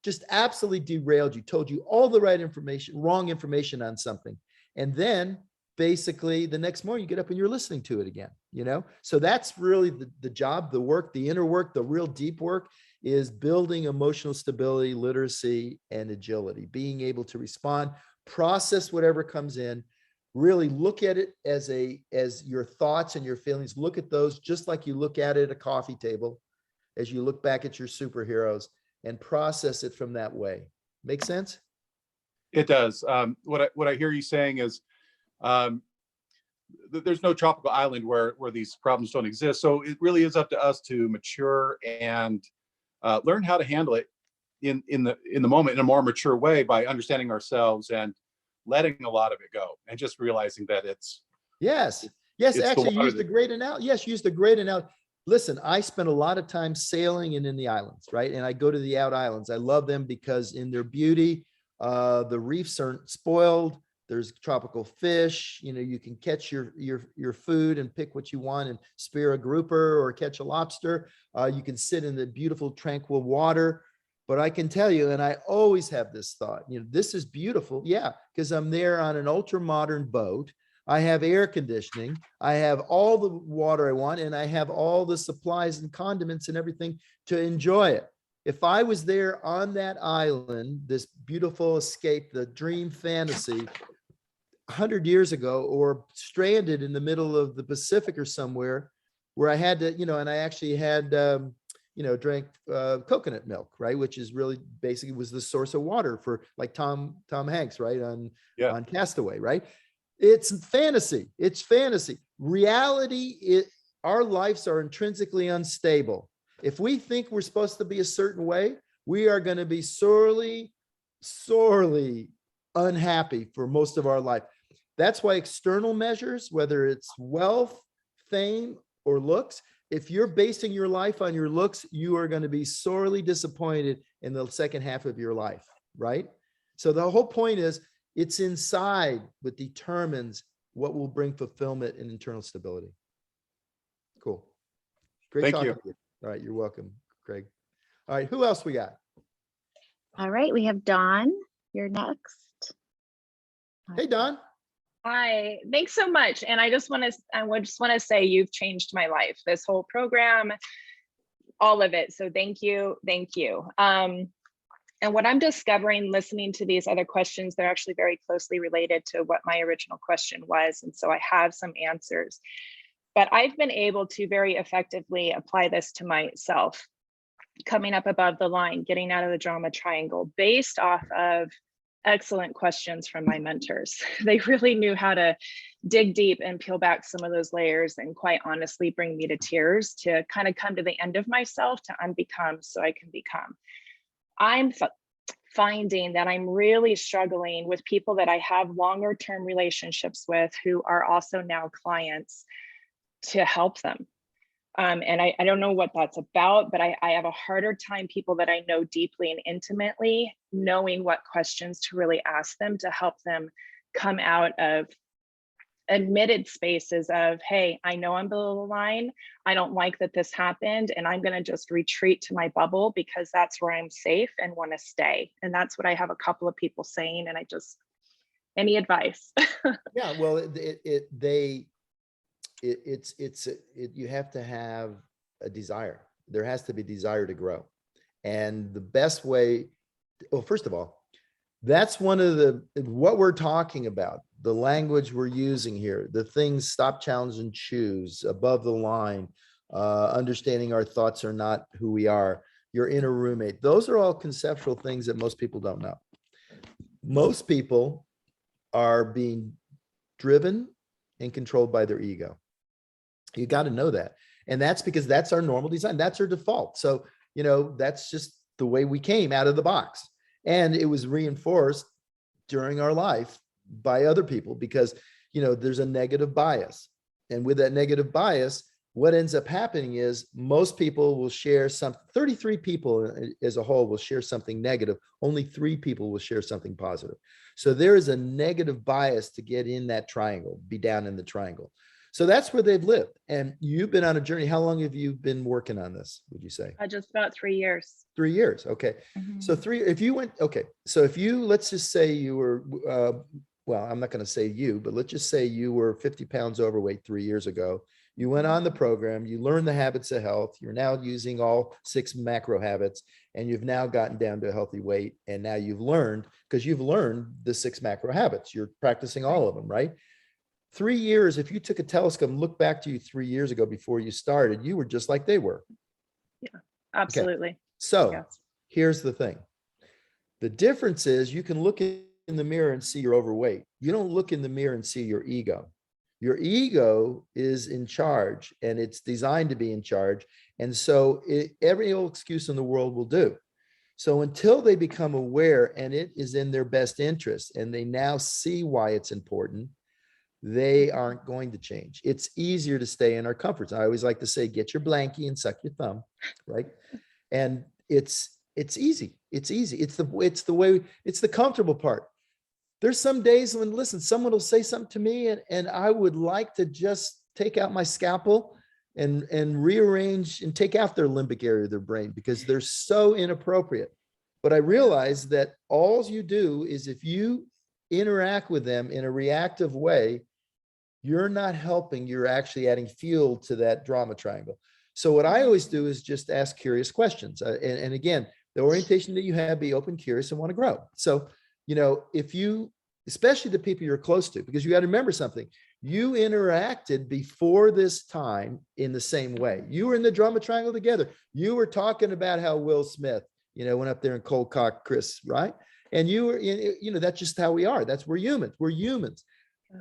Just absolutely derailed you, told you all the right information, wrong information on something. And then basically the next morning you get up and you're listening to it again, So that's really the job, the work, the inner work, the real deep work is building emotional stability, literacy, and agility, being able to respond, process whatever comes in, really look at it as your thoughts and your feelings, look at those just like you look at it at a coffee table, as you look back at your superheroes, and process it from that way. Make sense? It does. What I hear you saying is there's no tropical island where these problems don't exist. So it really is up to us to mature and learn how to handle it in the moment in a more mature way by understanding ourselves and letting a lot of it go and just realizing that it's actually used a great analogy. Yes, used a great analogy. Listen, I spent a lot of time sailing and in the islands, right? And I go to the out islands. I love them because in their beauty, the reefs aren't spoiled. There's tropical fish. You can catch your food and pick what you want and spear a grouper or catch a lobster. You can sit in the beautiful, tranquil water. But I can tell you, and I always have this thought, this is beautiful. Yeah, because I'm there on an ultra modern boat. I have air conditioning. I have all the water I want, and I have all the supplies and condiments and everything to enjoy it. If I was there on that island, this beautiful escape, the dream fantasy 100 years ago, or stranded in the middle of the Pacific or somewhere where I had to, and I actually had, drank coconut milk, right? Which is really basically was the source of water for like Tom Hanks, right? On Castaway, right? It's fantasy. It's fantasy. Reality, our lives are intrinsically unstable. If we think we're supposed to be a certain way, we are going to be sorely, sorely unhappy for most of our life. That's why external measures, whether it's wealth, fame, or looks, if you're basing your life on your looks, you are going to be sorely disappointed in the second half of your life, right? So the whole point is, it's inside what determines what will bring fulfillment and internal stability. Cool. Great talking to you. All right, you're welcome, Craig. All right, who else we got? All right, we have Dawn. You're next. Hey, Dawn. Hi, thanks so much. And I just want to say you've changed my life, this whole program, all of it. So thank you. And what I'm discovering listening to these other questions, they're actually very closely related to what my original question was. And so I have some answers. But I've been able to very effectively apply this to myself, coming up above the line, getting out of the drama triangle based off of excellent questions from my mentors. They really knew how to dig deep and peel back some of those layers and quite honestly bring me to tears to kind of come to the end of myself to unbecome so I can become. I'm finding that I'm really struggling with people that I have longer term relationships with who are also now clients to help them. And I don't know what that's about, but I have a harder time people that I know deeply and intimately knowing what questions to really ask them to help them come out of admitted spaces of, hey, I know I'm below the line. I don't like that this happened, and I'm going to just retreat to my bubble because that's where I'm safe and want to stay. And that's what I have a couple of people saying. And any advice? Yeah, well, you have to have a desire. There has to be desire to grow. And the best way, well, first of all, that's one of what we're talking about, the language we're using here, the things, stop, challenge, and choose, above the line, understanding our thoughts are not who we are, your inner roommate. Those are all conceptual things that most people don't know. Most people are being driven and controlled by their ego. You got to know that. And that's because that's our normal design. That's our default. So, that's just the way we came out of the box. And it was reinforced during our life by other people because, there's a negative bias. And with that negative bias, what ends up happening is most people will share 33 people as a whole will share something negative. Only 3 people will share something positive. So there is a negative bias to get in that triangle, be down in the triangle. So that's where they've lived. And you've been on a journey. How long have you been working on this, would you say? Just about 3 years. 3 years. Okay. So if you, let's just say you were, well, I'm not going to say you, but let's just say you were 50 pounds overweight 3 years ago. You went on the program, you learned the habits of health. You're now using all 6 macro habits, and you've now gotten down to a healthy weight. And now you've learned the 6 macro habits. You're practicing all of them, right? 3 years, if you took a telescope and looked back to you 3 years ago before you started, you were just like they were. Yeah, absolutely. Okay. So Yes. Here's the thing. The difference is you can look in the mirror and see you're overweight. You don't look in the mirror and see your ego. Your ego is in charge, and it's designed to be in charge. And so every old excuse in the world will do. So until they become aware and it is in their best interest, and they now see why it's important, they aren't going to change. It's easier to stay in our comforts. I always like to say, get your blankie and suck your thumb, right? And it's easy. It's easy. It's the comfortable part. There's some days when, listen, someone will say something to me and I would like to just take out my scalpel and rearrange and take out their limbic area of their brain because they're so inappropriate. But I realize that all you do is if you interact with them in a reactive way, you're not helping, you're actually adding fuel to that drama triangle. So what I always do is just ask curious questions. And again, the orientation that you have, be open, curious, and want to grow. So, if you, especially the people you're close to, because you got to remember something, you interacted before this time in the same way. You were in the drama triangle together. You were talking about how Will Smith, went up there and cold cocked Chris, right? And you were, that's just how we are. We're humans. We're humans.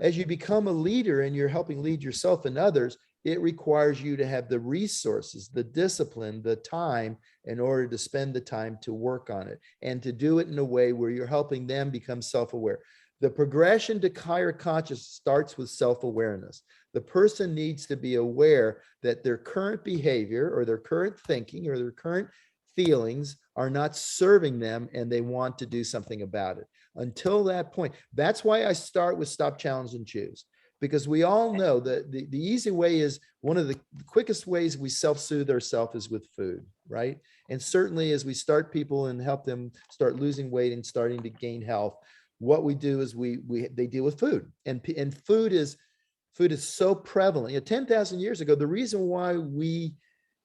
As you become a leader and you're helping lead yourself and others, it requires you to have the resources, the discipline, the time in order to spend the time to work on it and to do it in a way where you're helping them become self-aware. The progression to higher consciousness starts with self-awareness. The person needs to be aware that their current behavior or their current thinking or their current feelings are not serving them and they want to do something about it. Until that point, that's why I start with stop, challenge, and choose. Because we all know that the easy way is one of the quickest ways we self-soothe ourselves is with food, right? And certainly as we start people and help them start losing weight and starting to gain health, what we do is they deal with food. And food is so prevalent. 10,000 years ago, the reason why we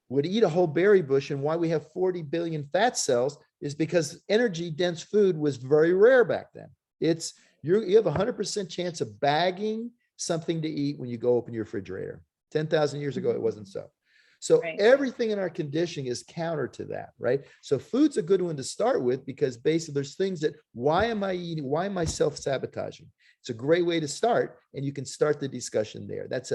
would eat a whole berry bush and why we have 40 billion fat cells is because energy dense food was very rare back then. You have a 100% chance of bagging something to eat when you go open your refrigerator. 10,000 years ago, it wasn't so. So Right. everything in our conditioning is counter to that, right? So food's a good one to start with, because basically there's things that, why am I eating? Why am I self-sabotaging? It's a great way to start, and you can start the discussion there. That's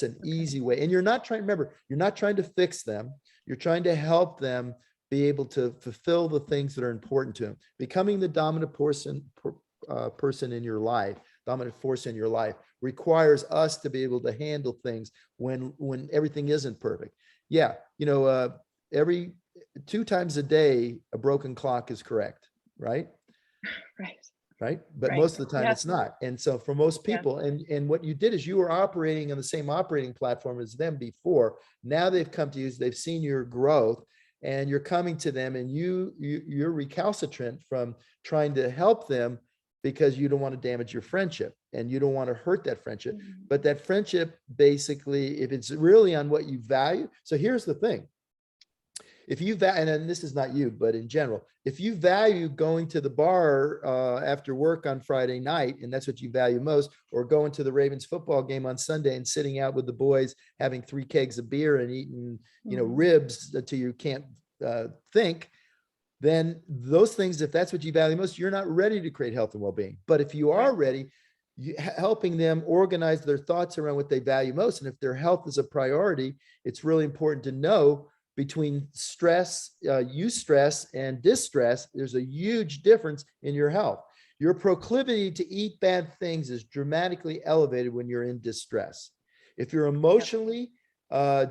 an easy way. And you're not trying, remember, you're not trying to fix them. You're trying to help them be able to fulfill the things that are important to them. Becoming the dominant person in your life, dominant force in your life, requires us to be able to handle things when everything isn't perfect. Yeah, every 2 times a day, a broken clock is correct, right? Right. But Right. most of the time Yes. it's not. And so for most Yeah. people, and what you did is you were operating on the same operating platform as them before. Now they've come to you, they've seen your growth, and you're coming to them, and you're recalcitrant from trying to help them, because you don't want to damage your friendship and you don't want to hurt that friendship. Mhm. But that friendship, basically, if it's really on what you value. So here's the thing. If you value, and this is not you, but in general, if you value going to the bar after work on Friday night, and that's what you value most, or going to the Ravens football game on Sunday and sitting out with the boys, having 3 kegs of beer and eating, ribs until you can't think, then those things, if that's what you value most, you're not ready to create health and well-being. But if you are ready, helping them organize their thoughts around what they value most, and if their health is a priority, it's really important to know between stress, eustress and distress, there's a huge difference in your health. Your proclivity to eat bad things is dramatically elevated when you're in distress. If you're emotionally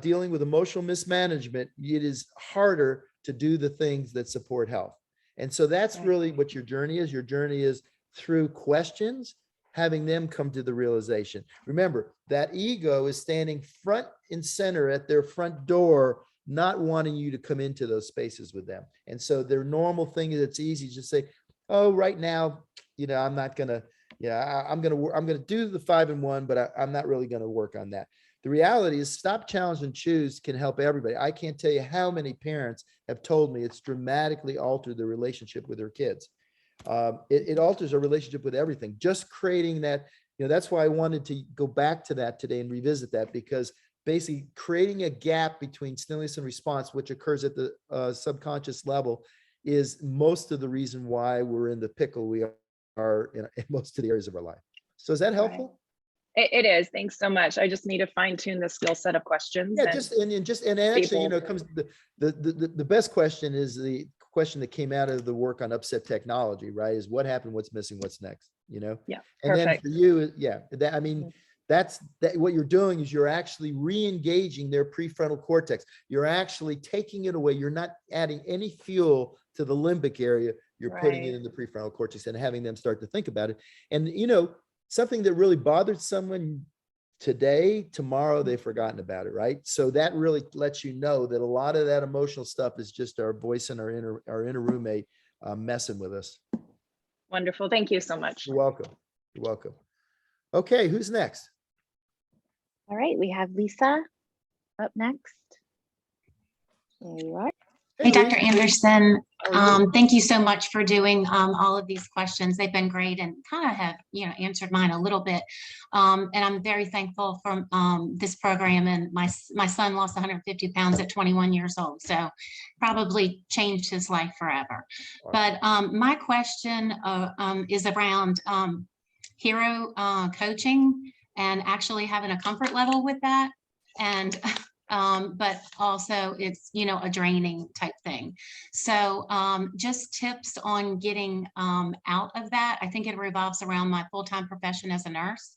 dealing with emotional mismanagement, it is harder to do the things that support health. And so that's really what your journey is. Your journey is through questions, having them come to the realization. Remember, that ego is standing front and center at their front door, not wanting you to come into those spaces with them. And so their normal thing is, it's easy to just say, oh, right now, I'm not going to, I'm going to do the 5 and 1, but I'm not really going to work on that. The reality is, stop, challenge, and choose can help everybody. I can't tell you how many parents have told me it's dramatically altered their relationship with their kids. It alters our relationship with everything. Just creating that, that's why I wanted to go back to that today and revisit that, because basically creating a gap between stimulus and response, which occurs at the subconscious level, is most of the reason why we're in the pickle we are in most of the areas of our life. So is that helpful? It is. Thanks so much. I just need to fine tune the skill set of questions. Yeah, and actually, it comes the best question is the question that came out of the work on upset technology, right? Is what happened, what's missing, what's next, Yeah. And Perfect. then for you, that's what you're doing is you're actually re-engaging their prefrontal cortex. You're actually taking it away. You're not adding any fuel to the limbic area. You're putting it in the prefrontal cortex and having them start to think about it. And something that really bothered someone today, tomorrow they've forgotten about it, right? So that really lets you know that a lot of that emotional stuff is just our voice and our inner roommate messing with us. Wonderful. Thank you so much. You're welcome. You're welcome. Okay, who's next? All right, we have Lisa up next. There you are. Hey, Dr. Lee. Anderson, How are you? thank you so much for doing all of these questions. They've been great and kind of have, answered mine a little bit. And I'm very thankful for this program. And my son lost 150 pounds at 21 years old, so probably changed his life forever. But my question is around hero coaching and actually having a comfort level with that. And but also it's, a draining type thing. So just tips on getting out of that. I think it revolves around my full-time profession as a nurse.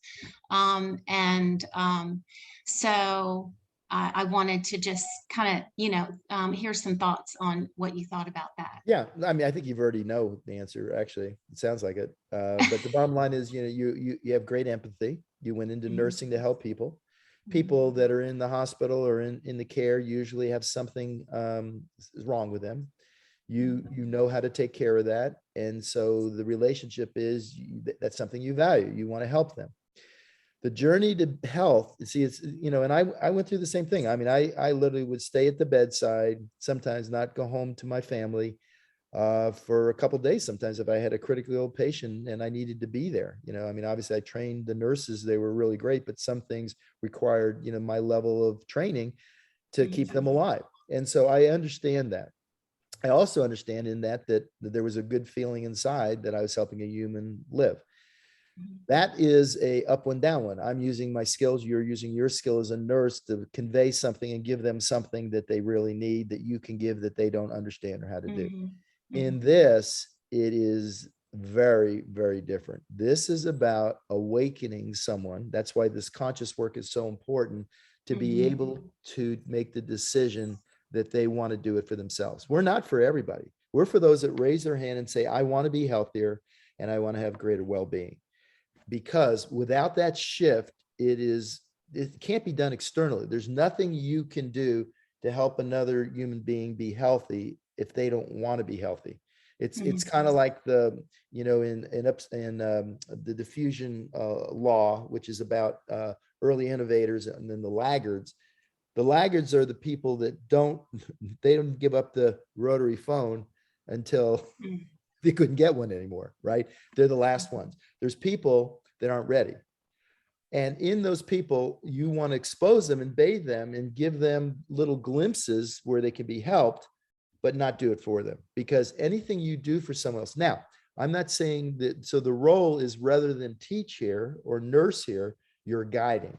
So I wanted to just kind of, hear some thoughts on what you thought about that. Yeah, I think you've already know the answer. Actually, it sounds like it. But the bottom line is, you have great empathy. You went into nursing to help people. People that are in the hospital or in the care usually have something wrong with them. You know how to take care of that. And so the relationship is that's something you value. You want to help them. The journey to health, see, it's, and I went through the same thing. I literally would stay at the bedside, sometimes not go home to my family. for a couple of days. Sometimes if I had a critically ill patient and I needed to be there, I mean, obviously I trained the nurses, they were really great, but some things required, my level of training to keep them alive. And so I understand that. I also understand in that there was a good feeling inside that I was helping a human live. That is a up one, down one. I'm using my skills. You're using your skill as a nurse to convey something and give them something that they really need that you can give that they don't understand or how to do. In this, it is very, very different. This is about awakening someone. That's why this conscious work is so important, to be able to make the decision that they want to do it for themselves. We're not for everybody. We're for those that raise their hand and say, I want to be healthier and I want to have greater well-being. Because without that shift, it can't be done externally. There's nothing you can do to help another human being be healthy if they don't want to be healthy. It's kind of like the, the diffusion law, which is about early innovators and then the laggards. The laggards are the people that they don't give up the rotary phone until they couldn't get one anymore, right? They're the last ones. There's people that aren't ready. And in those people, you want to expose them and bathe them and give them little glimpses where they can be helped, but not do it for them. Because anything you do for someone else. Now, I'm not saying that, so the role is rather than teach here or nurse here, you're guiding.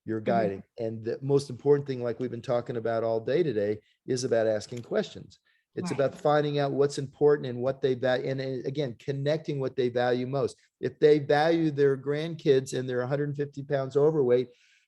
You're guiding. And the most important thing, like we've been talking about all day today, is about asking questions. It's about finding out what's important and what they value. And again, connecting what they value most. If they value their grandkids and they're 150 pounds overweight,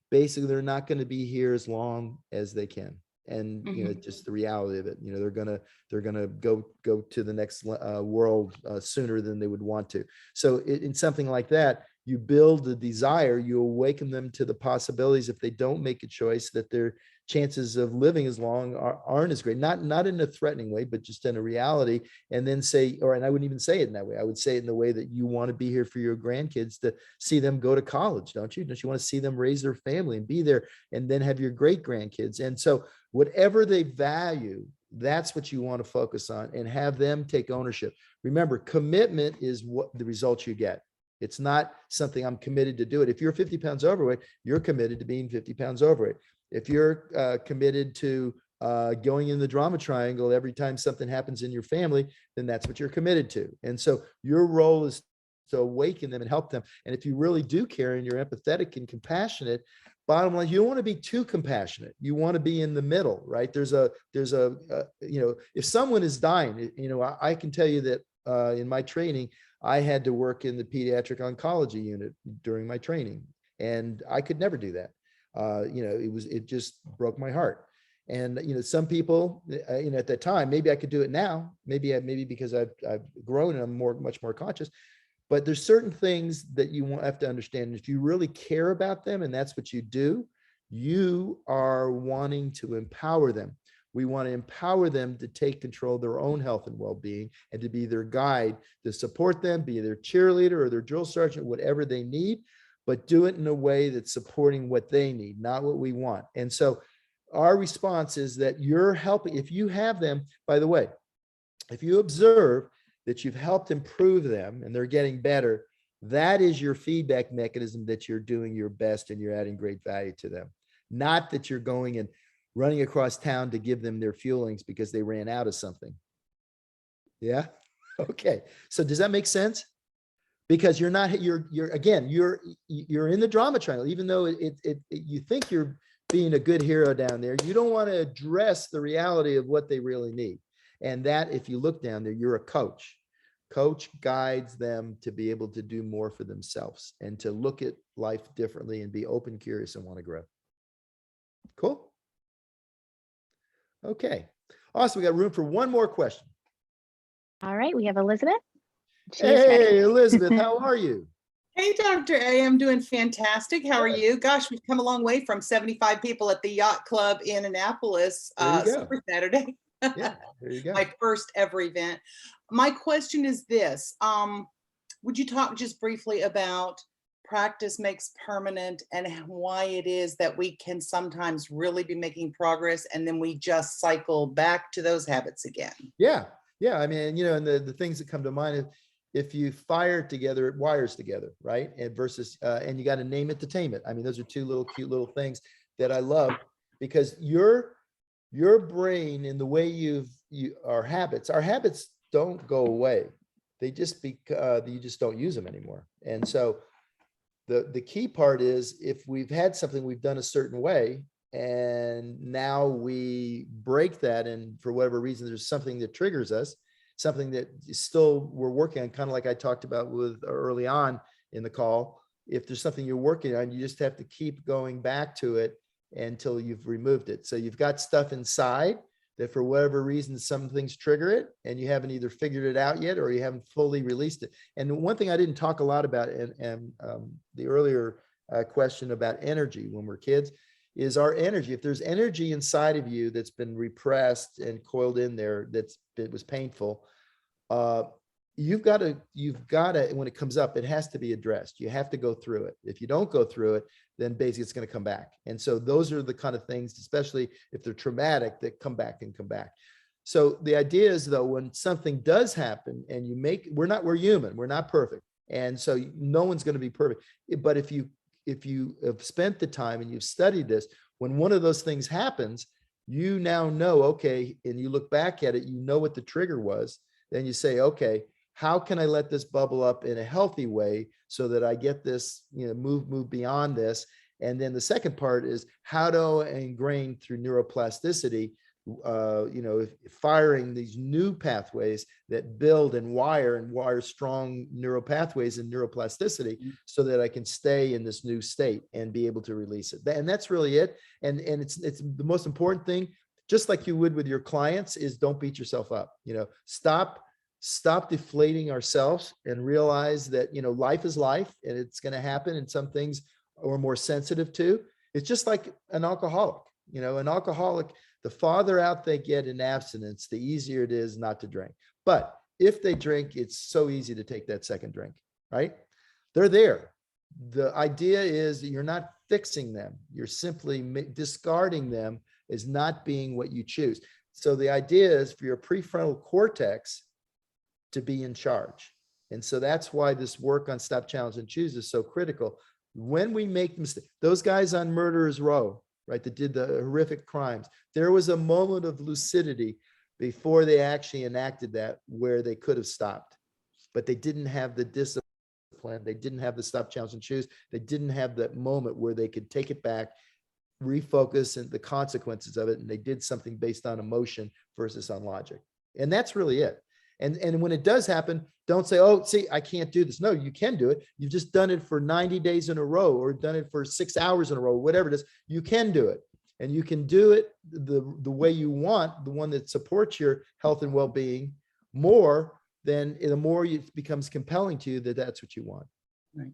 basically they're not going to be here as long as they can. And just the reality of it, they're gonna go to the next world sooner than they would want to. So in something like that, you build the desire, you awaken them to the possibilities if they don't make a choice, that their chances of living as long aren't as great, not in a threatening way, but just in a reality. And then and I wouldn't even say it in that way. I would say it in the way that you want to be here for your grandkids, to see them go to college, don't you? Don't you want to see them raise their family and be there and then have your great grandkids? And so whatever they value, that's what you want to focus on and have them take ownership. Remember, commitment is what the results you get. It's not something I'm committed to do it. If you're 50 pounds overweight, you're committed to being 50 pounds overweight. If you're committed to going in the drama triangle every time something happens in your family, then that's what you're committed to. And so your role is to awaken them and help them. And if you really do care and you're empathetic and compassionate, bottom line, you don't want to be too compassionate. You want to be in the middle, right? There's a if someone is dying, I can tell you that in my training, I had to work in the pediatric oncology unit during my training, and I could never do that. It just broke my heart. And, some people, at that time, maybe I could do it now, maybe because I've grown and I'm much more conscious, but there's certain things that you have to understand. If you really care about them and that's what you do, you are wanting to empower them. We want to empower them to take control of their own health and well-being and to be their guide, to support them, be their cheerleader or their drill sergeant, whatever they need, but do it in a way that's supporting what they need, not what we want. And so our response is that you're helping. If you have them, by the way, if you observe that you've helped improve them and they're getting better, that is your feedback mechanism that you're doing your best and you're adding great value to them. Not that you're going and running across town to give them their fuelings because they ran out of something. Yeah. Okay. So does that make sense? Because you're in the drama triangle, even though you think you're being a good hero down there, you don't want to address the reality of what they really need. And that, if you look down there, you're a coach. Coach guides them to be able to do more for themselves and to look at life differently and be open, curious, and want to grow. Cool. Okay. Awesome. We got room for one more question. All right, we have Elizabeth. She Hey, is ready. Elizabeth, how are you? Hey, Dr. A, I'm doing fantastic. How are you? Gosh, we've come a long way from 75 people at the Yacht Club in Annapolis, Super Saturday. Yeah, there you go. My first ever event. My question is this. Would you talk just briefly about practice makes permanent and why it is that we can sometimes really be making progress and then we just cycle back to those habits again? Yeah. Yeah, I mean, you know, and the things that come to mind is if you fire it together, it wires together, right? And versus, and you got to name it to tame it. I mean, those are two little cute little things that I love because your brain and the way our habits don't go away. They just you just don't use them anymore. And so the key part is if we've had something we've done a certain way and now we break that, and for whatever reason there's something that triggers us, something that is still we're working on, kind of like I talked about with early on in the call. If there's something you're working on, you just have to keep going back to it until you've removed it. So you've got stuff inside that for whatever reason some things trigger it, and you haven't either figured it out yet or you haven't fully released it. And one thing I didn't talk a lot about in the earlier question about energy when we're kids is our energy. If there's energy inside of you that's been repressed and coiled in there, that was painful, you've got to, when it comes up, it has to be addressed. You have to go through it. If you don't go through it, then basically it's going to come back. And so those are the kind of things, especially if they're traumatic, that come back and come back. So the idea is, though, when something does happen and we're human, we're not perfect. And so no one's going to be perfect. But if you have spent the time and you've studied this, when one of those things happens, you now know, okay, and you look back at it, you know what the trigger was. Then you say, okay, how can I let this bubble up in a healthy way so that I get this, move beyond this? And then the second part is how to ingrain through neuroplasticity, firing these new pathways that build and wire strong neural pathways and neuroplasticity so that I can stay in this new state and be able to release it. And that's really it. And it's the most important thing, just like you would with your clients, is don't beat yourself up. Stop deflating ourselves and realize that, life is life and it's going to happen. And some things we're more sensitive to. It's just like an alcoholic, an alcoholic, the farther out they get in abstinence, the easier it is not to drink. But if they drink, it's so easy to take that second drink, right? They're there. The idea is that you're not fixing them. You're simply discarding them as not being what you choose. So the idea is for your prefrontal cortex to be in charge. And so that's why this work on Stop, Challenge, and Choose is so critical. When we make mistakes, those guys on Murderers Row, right, that did the horrific crimes, there was a moment of lucidity before they actually enacted that where they could have stopped, but they didn't have the discipline. They didn't have the Stop, Challenge, and Choose. They didn't have that moment where they could take it back, refocus and the consequences of it. And they did something based on emotion versus on logic. And that's really it. And when it does happen, don't say, oh, see, I can't do this. No, you can do it. You've just done it for 90 days in a row or done it for 6 hours in a row, whatever it is. You can do it. And you can do it the way you want, the one that supports your health and well-being more than the more it becomes compelling to you that that's what you want. Right.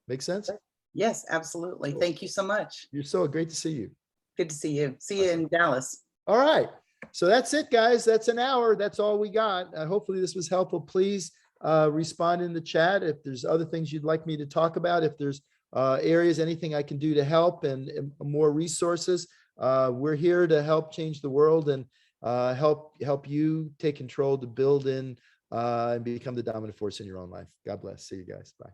Make sense? Yes, absolutely. Thank you so much. You're so great to see you. Good to see you. See you in Dallas. All right. So that's it, guys. That's an hour. That's all we got. Hopefully this was helpful. Please respond in the chat if there's other things you'd like me to talk about. If there's areas, anything I can do to help and more resources. We're here to help change the world and help you take control to build in and become the dominant force in your own life. God bless. See you guys. Bye.